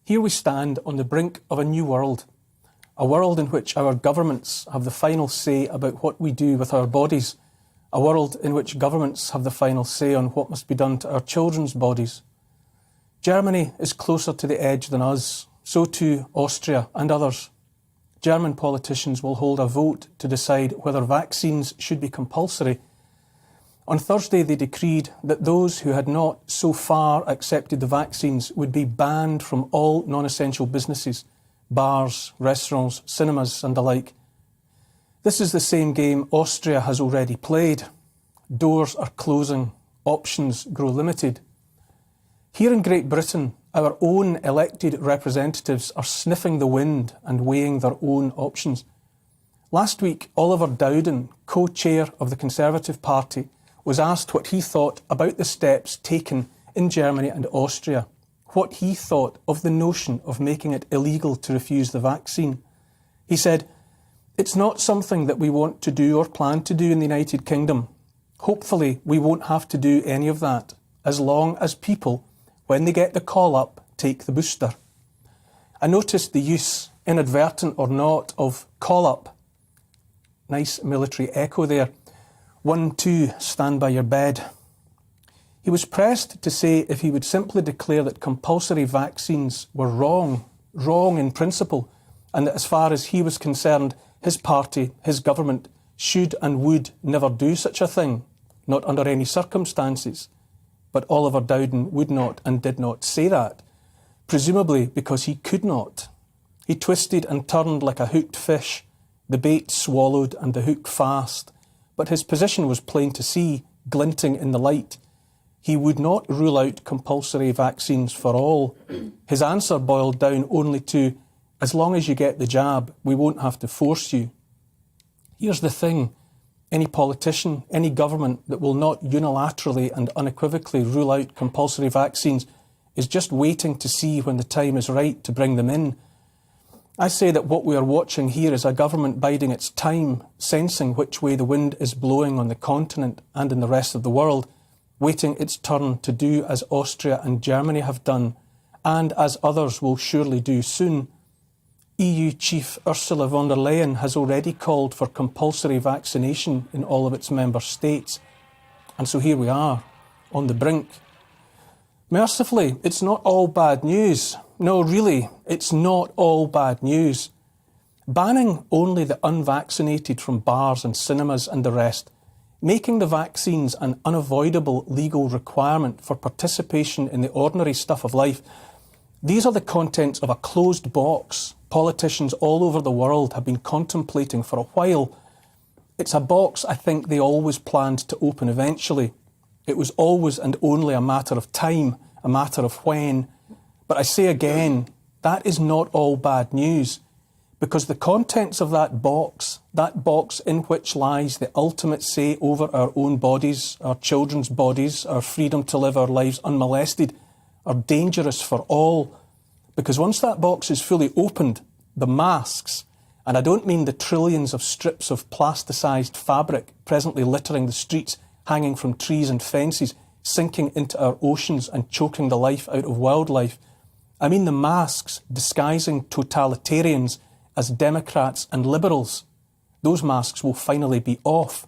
Here we stand on the brink of a new world, a world in which our governments have the final say about what we do with our bodies, a world in which governments have the final say on what must be done to our children's bodies. Germany is closer to the edge than us, so too Austria and others. German politicians will hold a vote to decide whether vaccines should be compulsory. On Thursday, they decreed that those who had not so far accepted the vaccines would be banned from all non-essential businesses, bars, restaurants, cinemas and the like. This is the same game Austria has already played. Doors are closing, options grow limited. Here in Great Britain, our own elected representatives are sniffing the wind and weighing their own options. Last week, Oliver Dowden, co-chair of the Conservative Party, was asked what he thought about the steps taken in Germany and Austria, what he thought of the notion of making it illegal to refuse the vaccine. He said, "It's not something that we want to do or plan to do in the United Kingdom. Hopefully, we won't have to do any of that, as long as people, when they get the call up, take the booster." I noticed the use, inadvertent or not, of call up. Nice military echo there. 1, 2, stand by your bed. He was pressed to say if he would simply declare that compulsory vaccines were wrong in principle, and that as far as he was concerned, his party, his government, should and would never do such a thing, not under any circumstances. But Oliver Dowden would not and did not say that, presumably because he could not. He twisted and turned like a hooked fish, the bait swallowed and the hook fast. But his position was plain to see, glinting in the light. He would not rule out compulsory vaccines for all. His answer boiled down only to, as long as you get the jab, we won't have to force you. Here's the thing. Any politician, any government that will not unilaterally and unequivocally rule out compulsory vaccines is just waiting to see when the time is right to bring them in. I say that what we are watching here is a government biding its time, sensing which way the wind is blowing on the continent and in the rest of the world, waiting its turn to do as Austria and Germany have done, and as others will surely do soon. EU Chief Ursula von der Leyen has already called for compulsory vaccination in all of its member states. And so here we are, on the brink. Mercifully, it's not all bad news. No, really, it's not all bad news. Banning only the unvaccinated from bars and cinemas and the rest, making the vaccines an unavoidable legal requirement for participation in the ordinary stuff of life, these are the contents of a closed box politicians all over the world have been contemplating for a while. It's a box I think they always planned to open eventually. It was always and only a matter of time, a matter of when. But I say again, that is not all bad news, because the contents of that box in which lies the ultimate say over our own bodies, our children's bodies, our freedom to live our lives unmolested, are dangerous for all. Because once that box is fully opened, the masks, and I don't mean the trillions of strips of plasticised fabric presently littering the streets, hanging from trees and fences, sinking into our oceans and choking the life out of wildlife. I mean the masks disguising totalitarians as Democrats and liberals. Those masks will finally be off.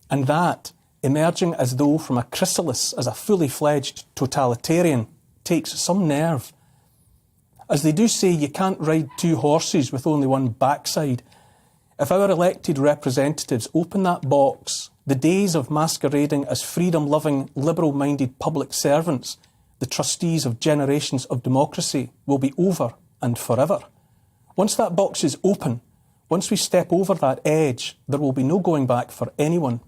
And that, emerging as though from a chrysalis as a fully fledged totalitarian, takes some nerve. As they do say, you can't ride two horses with only one backside. If our elected representatives open that box, the days of masquerading as freedom-loving, liberal-minded public servants, the trustees of generations of democracy, will be over and forever. Once that box is open, once we step over that edge, there will be no going back for anyone.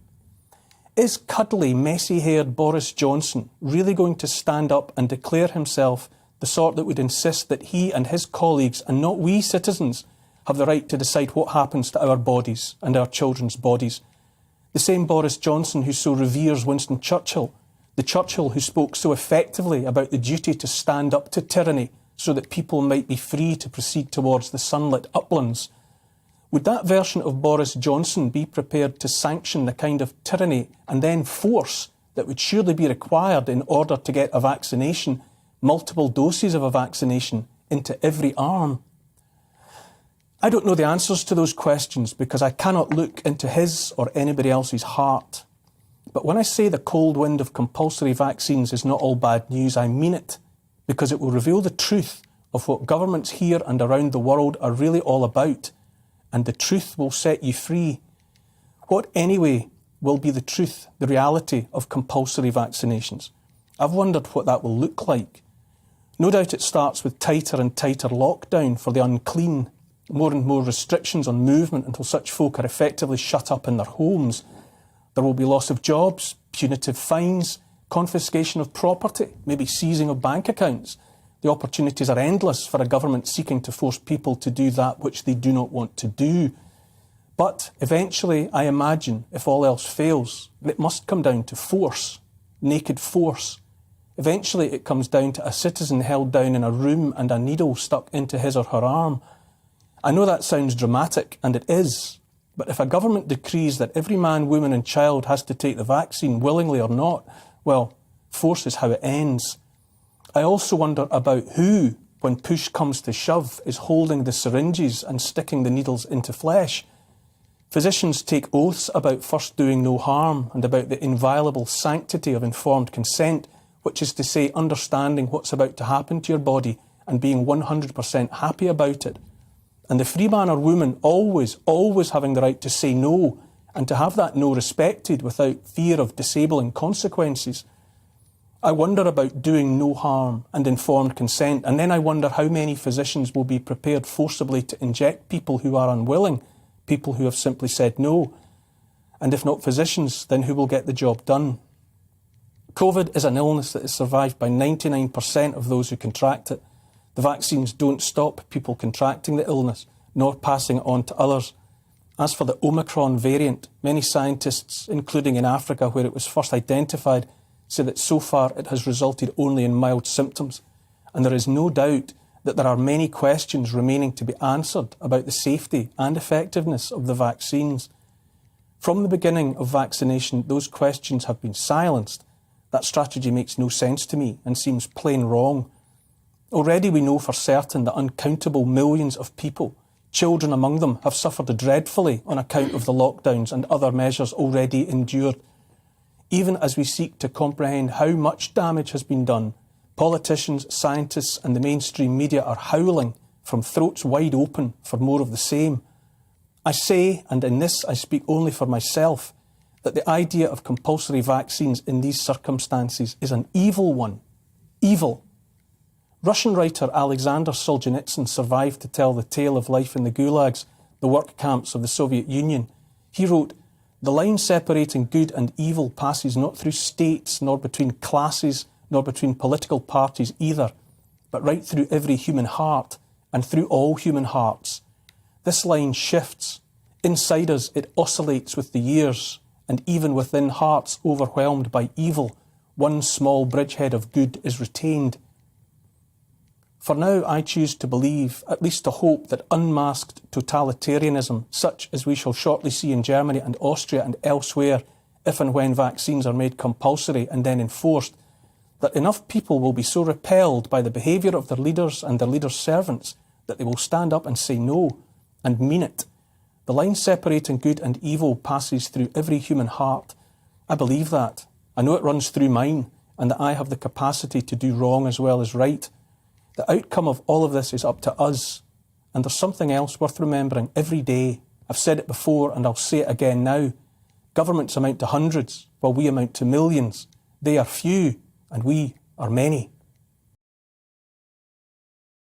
Is cuddly, messy-haired Boris Johnson really going to stand up and declare himself the sort that would insist that he and his colleagues, and not we citizens, have the right to decide what happens to our bodies and our children's bodies? The same Boris Johnson who so reveres Winston Churchill, the Churchill who spoke so effectively about the duty to stand up to tyranny so that people might be free to proceed towards the sunlit uplands. Would that version of Boris Johnson be prepared to sanction the kind of tyranny and then force that would surely be required in order to get a vaccination, multiple doses of a vaccination, into every arm? I don't know the answers to those questions because I cannot look into his or anybody else's heart. But when I say the cold wind of compulsory vaccines is not all bad news, I mean it, because it will reveal the truth of what governments here and around the world are really all about, and the truth will set you free. What anyway will be the truth, the reality of compulsory vaccinations? I've wondered what that will look like. No doubt it starts with tighter and tighter lockdown for the unclean, more and more restrictions on movement until such folk are effectively shut up in their homes. There will be loss of jobs, punitive fines, confiscation of property, maybe seizing of bank accounts. The opportunities are endless for a government seeking to force people to do that which they do not want to do. But eventually, I imagine, if all else fails, it must come down to force, naked force. Eventually, it comes down to a citizen held down in a room and a needle stuck into his or her arm. I know that sounds dramatic, and it is, but if a government decrees that every man, woman and child has to take the vaccine, willingly or not, well, force is how it ends. I also wonder about who, when push comes to shove, is holding the syringes and sticking the needles into flesh. Physicians take oaths about first doing no harm and about the inviolable sanctity of informed consent, which is to say understanding what's about to happen to your body and being 100% happy about it. And the free man or woman always having the right to say no and to have that no respected without fear of disabling consequences. I wonder about doing no harm and informed consent, and then I wonder how many physicians will be prepared forcibly to inject people who are unwilling, people who have simply said no. And if not physicians, then who will get the job done? COVID is an illness that is survived by 99% of those who contract it. The vaccines don't stop people contracting the illness, nor passing it on to others. As for the Omicron variant, many scientists, including in Africa where it was first identified, say that so far it has resulted only in mild symptoms. And there is no doubt that there are many questions remaining to be answered about the safety and effectiveness of the vaccines. From the beginning of vaccination, those questions have been silenced. That strategy makes no sense to me and seems plain wrong. Already we know for certain that uncountable millions of people, children among them, have suffered dreadfully on account of the lockdowns and other measures already endured. Even as we seek to comprehend how much damage has been done, politicians, scientists and the mainstream media are howling from throats wide open for more of the same. I say, and in this I speak only for myself, that the idea of compulsory vaccines in these circumstances is an evil one. Evil. Russian writer Alexander Solzhenitsyn survived to tell the tale of life in the gulags, the work camps of the Soviet Union. He wrote, "The line separating good and evil passes not through states, nor between classes, nor between political parties either, but right through every human heart and through all human hearts. This line shifts. Inside us it oscillates with the years, and even within hearts overwhelmed by evil, one small bridgehead of good is retained. For now, I choose to believe, at least to hope, that unmasked totalitarianism, such as we shall shortly see in Germany and Austria and elsewhere, if and when vaccines are made compulsory and then enforced, that enough people will be so repelled by the behaviour of their leaders and their leaders' servants that they will stand up and say no, and mean it. The line separating good and evil passes through every human heart. I believe that. I know it runs through mine, and that I have the capacity to do wrong as well as right. The outcome of all of this is up to us. And there's something else worth remembering every day. I've said it before and I'll say it again now. Governments amount to hundreds, while we amount to millions. They are few and we are many."